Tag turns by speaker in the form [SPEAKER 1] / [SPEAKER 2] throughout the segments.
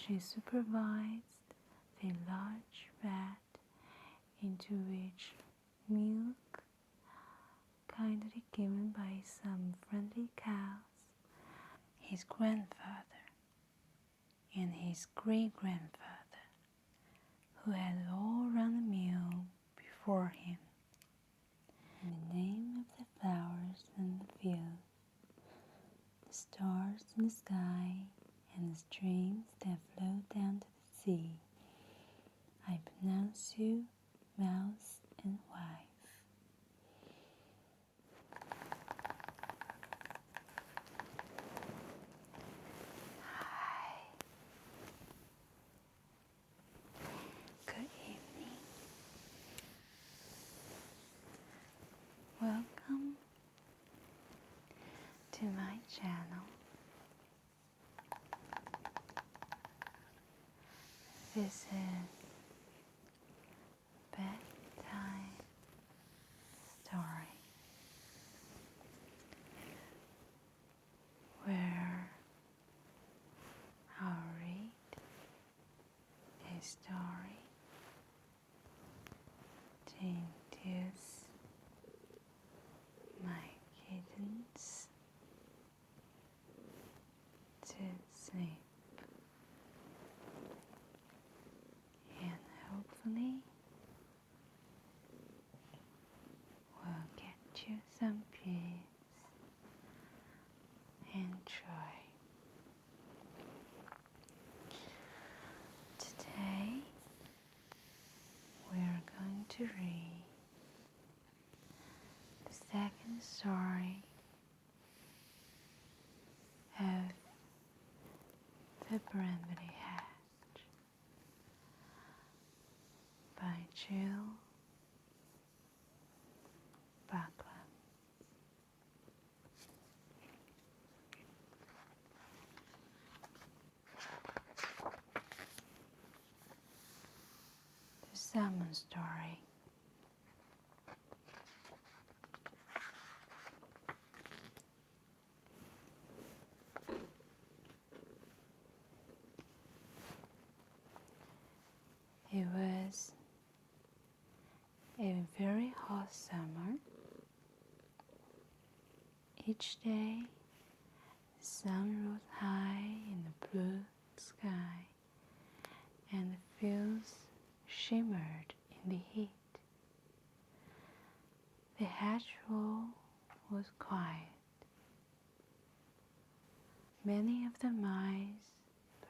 [SPEAKER 1] She supervised the large vat into which milk, kindly given by some friendly cows, his grandfather and his great-grandfather, who had all run the mill before him, and the name of the flowers in the field, the stars in the sky, and the streams that flow down to the sea, I pronounce you mouse and wife. Hi. Good evening. Welcome to my channel. This is bedtime story, where I'll read a story to induce my kittens to sleep, and hopefully will get you some peace and joy. Today we are going to read the second story of the Brambly Hedge by Jill Buckland. The salmon story. It was a very hot summer. Each day, the sun rose high in the blue sky, and the fields shimmered in the heat. The hedge wall was quiet. Many of the mice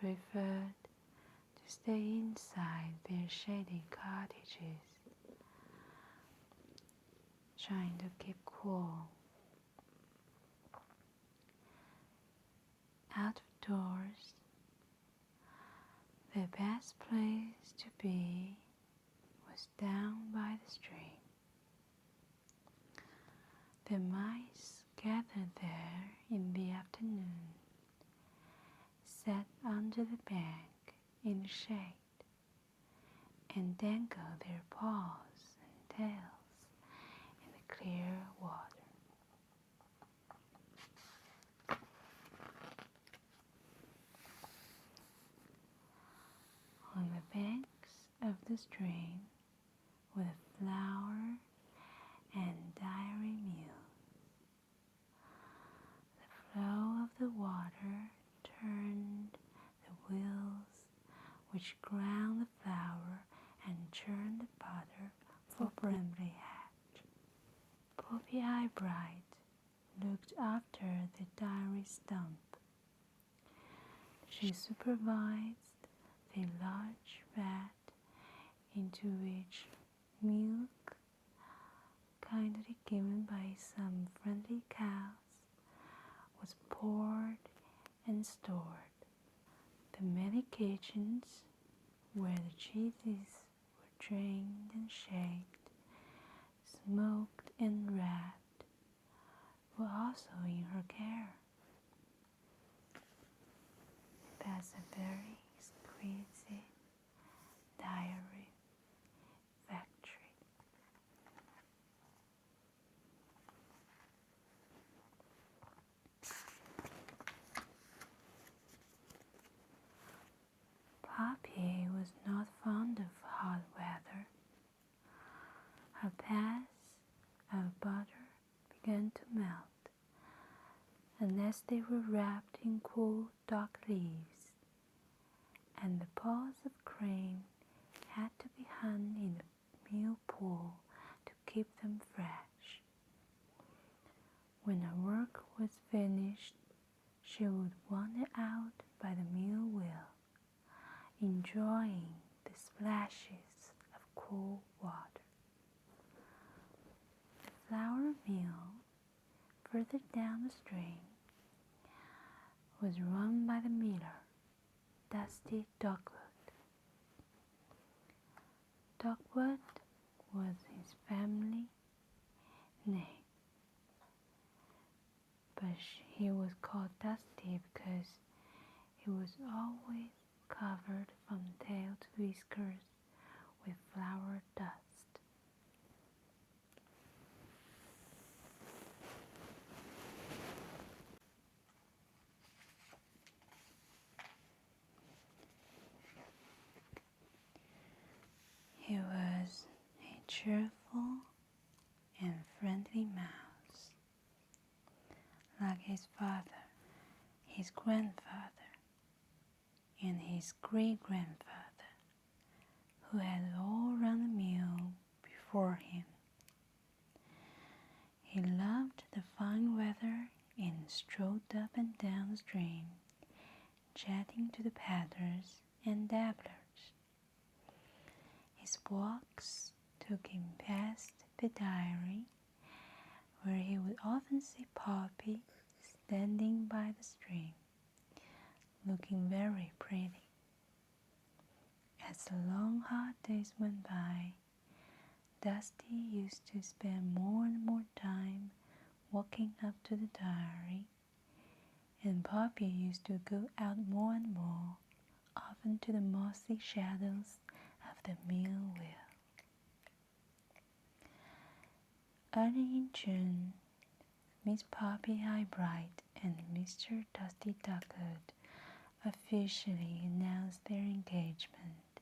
[SPEAKER 1] preferred to stay inside their shady cottages, trying to keep cool. Out of doors, the best place to be was down by the stream. The mice gathered there in the afternoon, sat under the bank in the shade, and dangled their paws and tails in the clear water. On the banks of the stream were the flower and dairy mills. The flow of the water turned the wheels which ground the flour and churned the butter for Brambly Hedge. Poppy Eyebright looked after the dairy stump. She supervised the large vat into which milk, kindly given by some friendly cows, was poured and stored. The many kitchens where the cheeses were drained and shaked, smoked and wrapped, were also in her care. That's a very exquisite dairy factory. Poppy was not fond of hot weather. Her pads of butter began to melt unless they were wrapped in cool dock leaves, and the paws of cream had to be hung in the mill pool to keep them fresh. When her work was finished, she would wander out by the mill wheel, enjoying the splashes of cool water. The flour mill, further down the stream, was run by the miller, Dusty Dogwood. Dogwood was his family name, but he was called Dusty because he was always covered from tail to whiskers with flour dust. He was a cheerful and friendly mouse, like his father, his grandfather, and his great-grandfather, who had all run the mill before him. He loved the fine weather and strolled up and down the stream, chatting to the paddlers and dabblers. His walks took him past the dairy, where he would often see Poppy standing by the stream, looking very pretty. As the long hot days went by, Dusty used to spend more and more time walking up to the dairy, and Poppy used to go out more and more, often to the mossy shadows of the mill wheel. Early in June, Miss Poppy Eyebright and Mr. Dusty Duckwood officially announced their engagement.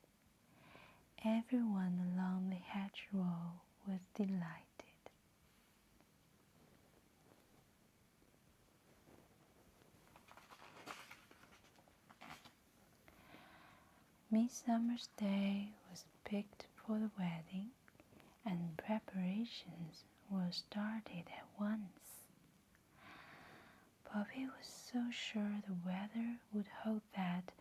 [SPEAKER 1] Everyone along the hedgerow was delighted. Midsummer's Day was picked for the wedding, and preparations were started at once. Poppy was so sure the weather would hold that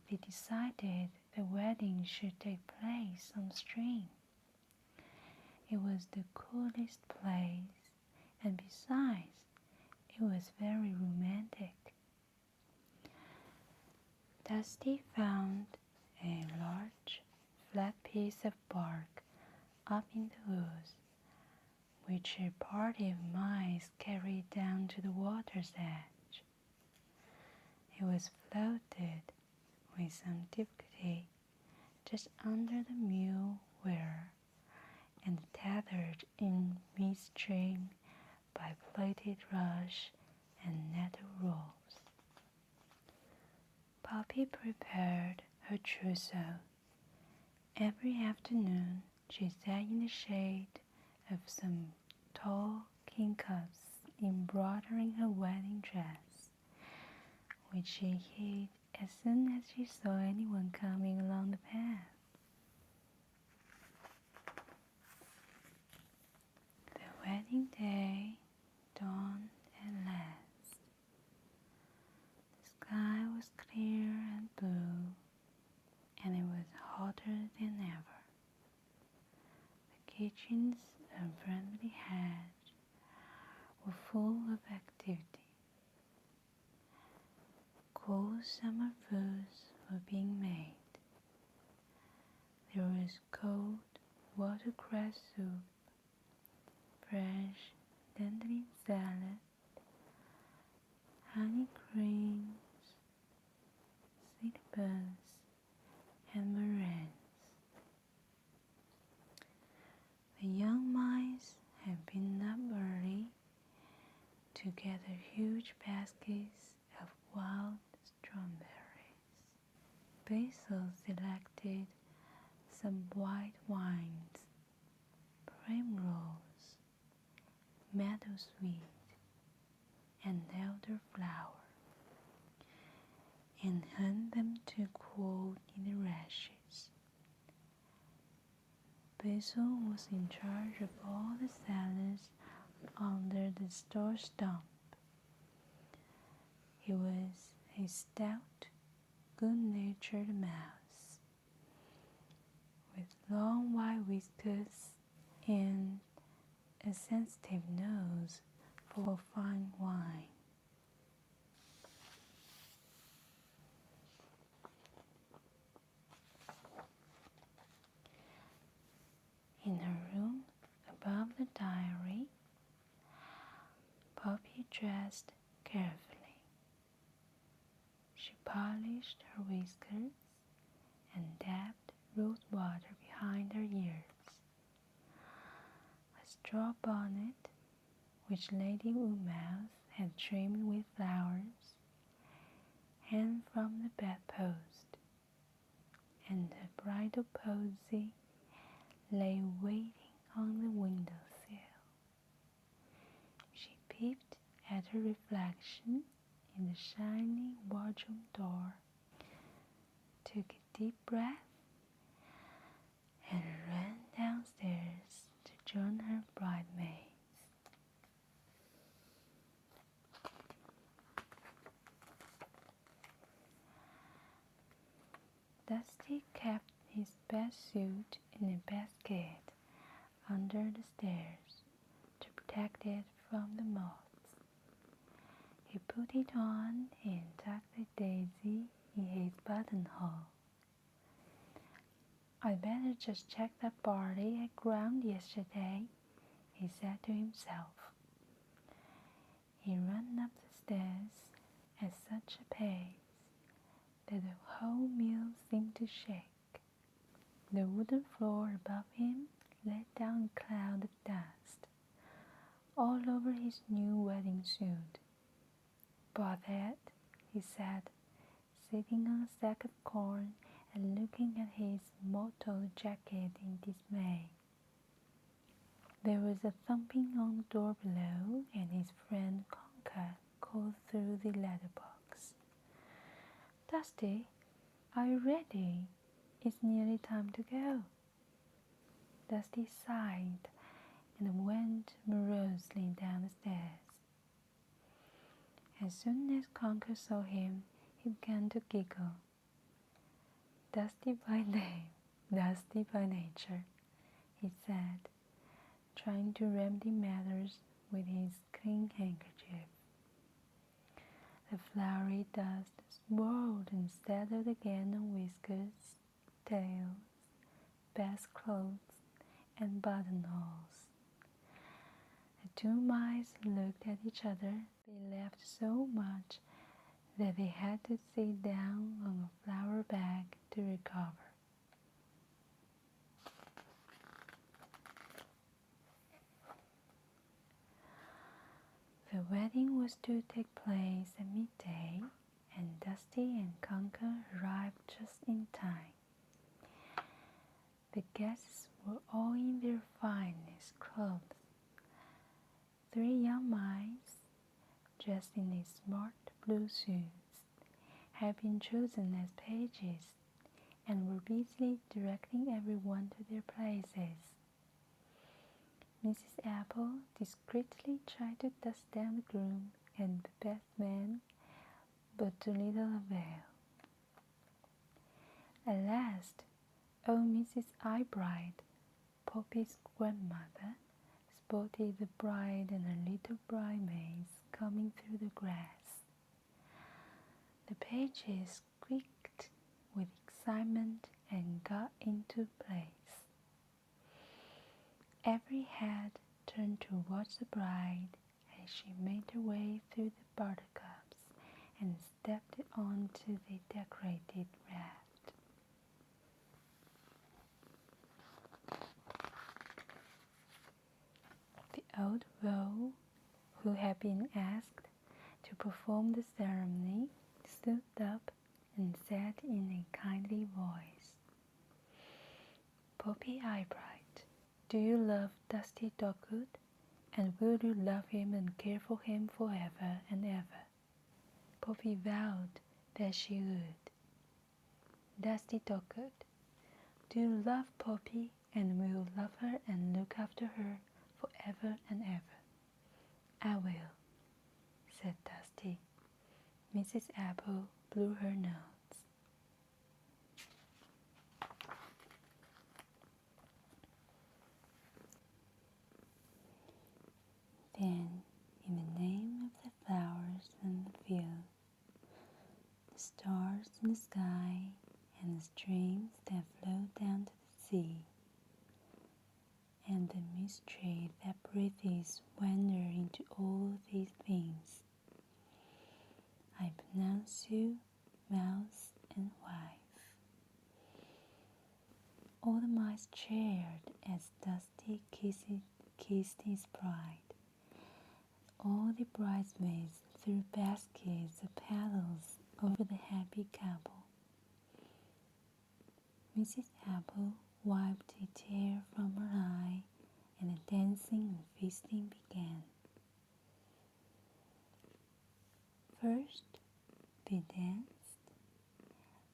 [SPEAKER 1] they decided the wedding should take place on the stream. It was the coolest place, and besides, it was very romantic. Dusty found a large, flat piece of bark up in the woods, which a party of mice carried down to the water's edge. It was floated with some difficulty just under the mill wheel and tethered in midstream by plaited rush and nettle ropes. Poppy prepared her trousseau. Every afternoon she sat in the shade of some tall kingcups embroidering her wedding dress, which she hid as soon as she saw anyone coming along the path. The wedding day dawned at last. The sky was clear and blue, and it was hotter than ever. The kitchens of Brambly Hedge were full of activity. Cool summer foods were being made. There was cold watercress soup, fresh dandelion salad, honey creams, seed buns, and meringues. The young mice had been up early to gather huge baskets of wild strawberries. Basil selected some white wines, primrose, meadowsweet, and elderflower, and hung them to cool in the ashes. Basil was in charge of all the cellars under the store stump. He was a stout, good-natured mouse, with long white whiskers and a sensitive nose for fine wine. In her room above the diary, Poppy dressed carefully. She polished her whiskers and dabbed rose water behind her ears. A straw bonnet, which Lady Woodmouse had trimmed with flowers, hung from the bedpost, and a bridal posy lay waiting on the windowsill. She peeped at her reflection in the shiny wardrobe door, took a deep breath, and ran downstairs to join her bridesmaids. Dusty kept his best suit in a basket under the stairs to protect it from the moths. He put it on and tucked the daisy in his buttonhole. "I'd better just check that party I ground yesterday," he said to himself. He ran up the stairs at such a pace that the whole mill seemed to shake. The wooden floor above him let down a cloud of dust all over his new wedding suit. "Bought it," he said, sitting on a sack of corn and looking at his mottled jacket in dismay. There was a thumping on the door below, and his friend Conker called through the letterbox. "Dusty, are you ready? It's nearly time to go." Dusty sighed and went morosely down the stairs. As soon as Conker saw him, he began to giggle. "Dusty by name, dusty by nature," he said, trying to remedy matters with his clean handkerchief. The floury dust swirled and settled again on whiskers, tails, best clothes, and buttonholes. The two mice looked at each other. They laughed so much that they had to sit down on a flour bag to recover. The wedding was to take place at midday, and Dusty and Conker arrived just in time. The guests were all in their finest clothes. 3 young mice, dressed in their smart blue suits, had been chosen as pages and were busily directing everyone to their places. Mrs. Apple discreetly tried to dust down the groom and the best man, but to little avail. At last, old Mrs. Eyebright, Poppy's grandmother, spotted the bride and her little bridesmaids coming through the grass. The pages squeaked with excitement and got into place. Every head turned to watch the bride as she made her way through the buttercups and stepped onto the decorated raft. The old beau, who had been asked to perform the ceremony, stood up and said in a kindly voice, "Poppy Eyebright, do you love Dusty Dogwood, and will you love him and care for him forever and ever?" Poppy vowed that she would. "Dusty Dogwood, do you love Poppy, and will love her and look after her forever and ever?" "I will," said Dusty. Mrs. Apple blew her nose. Then, in the name of the flowers and the field, the stars in the sky, and the streams that flow down to the sea, and the mystery that breathes wonder into all these things, I pronounce you mouse and wife. All the mice cheered as Dusty kissed his bride. All the bridesmaids threw baskets of petals over the happy couple. Mrs. Apple wiped a tear from her eye, and the dancing and feasting began. First, they danced,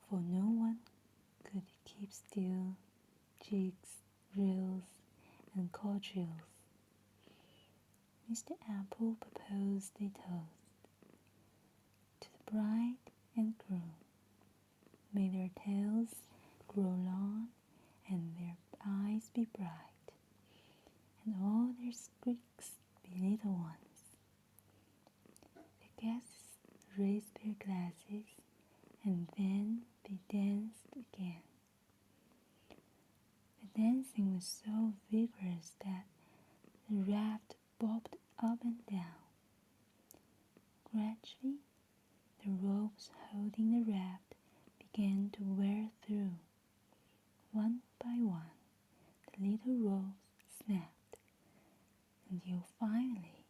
[SPEAKER 1] for no one could keep still, jigs, reels, and quadrilles. Mr. Apple proposed a toast to the bride and groom. May their tails grow long and their eyes be bright, and all their squeaks be little ones. The guests raised their glasses, and then they danced again. The dancing was so vigorous that the raft bobbed up and down. Gradually, the ropes holding the raft began to wear through. One by one, the little ropes snapped, until finally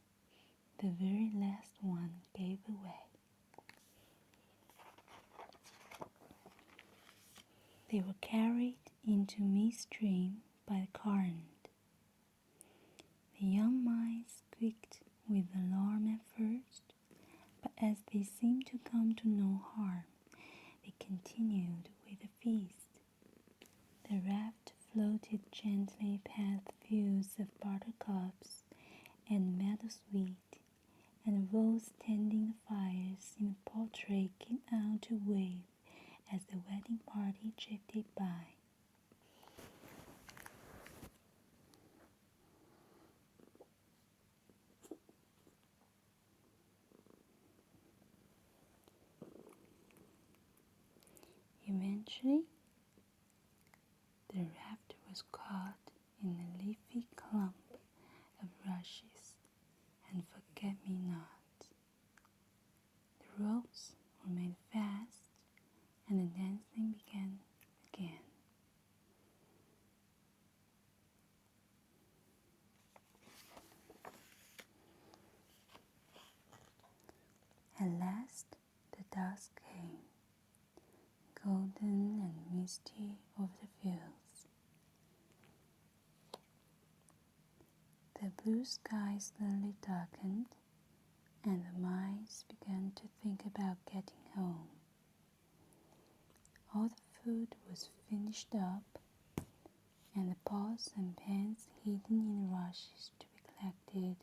[SPEAKER 1] the very last one gave away. They were carried into midstream by the current. The young mice squeaked with alarm at first, but as they seemed to come to no harm, they continued with the feast. The raft floated gently past fields of buttercups and meadowsweet, and those tending the fires in the portrait came out to wave as the wedding party drifted by. Eventually, the raft was caught in a leafy clump of rushes and forget-me-nots. The ropes were made fast, and the dancing began again. At last, the dusk came, golden and misty over the fields. The blue sky slowly darkened, and the mice began to think about getting home. All the food was finished up, and the pots and pans hidden in the rushes to be collected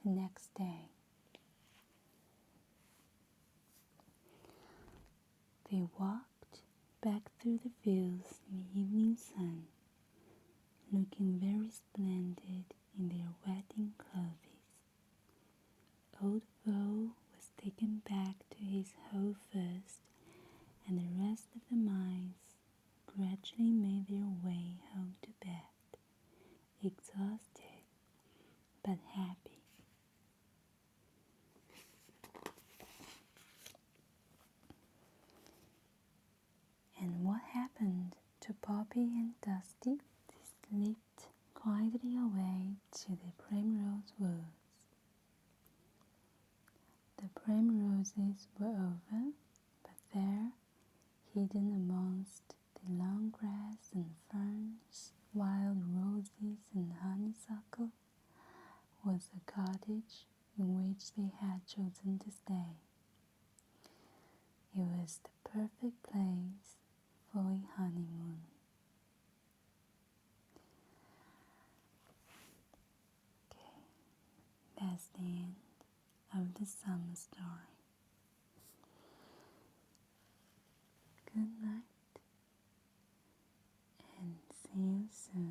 [SPEAKER 1] the next day. They walked back through the fields in the evening sun, looking very splendid in their wedding clothes. Old Beau was taken back to his hole first, and the rest of the mice gradually made their way home to bed, exhausted but happy. And what happened to Poppy and Dusty? They slipped quietly away to the primrose woods. The primroses were over, but there, Hidden amongst the long grass and ferns, wild roses and honeysuckle, was a cottage in which they had chosen to stay. It was the perfect place for a honeymoon. Okay, that's the end of the summer story. Good night and see you soon.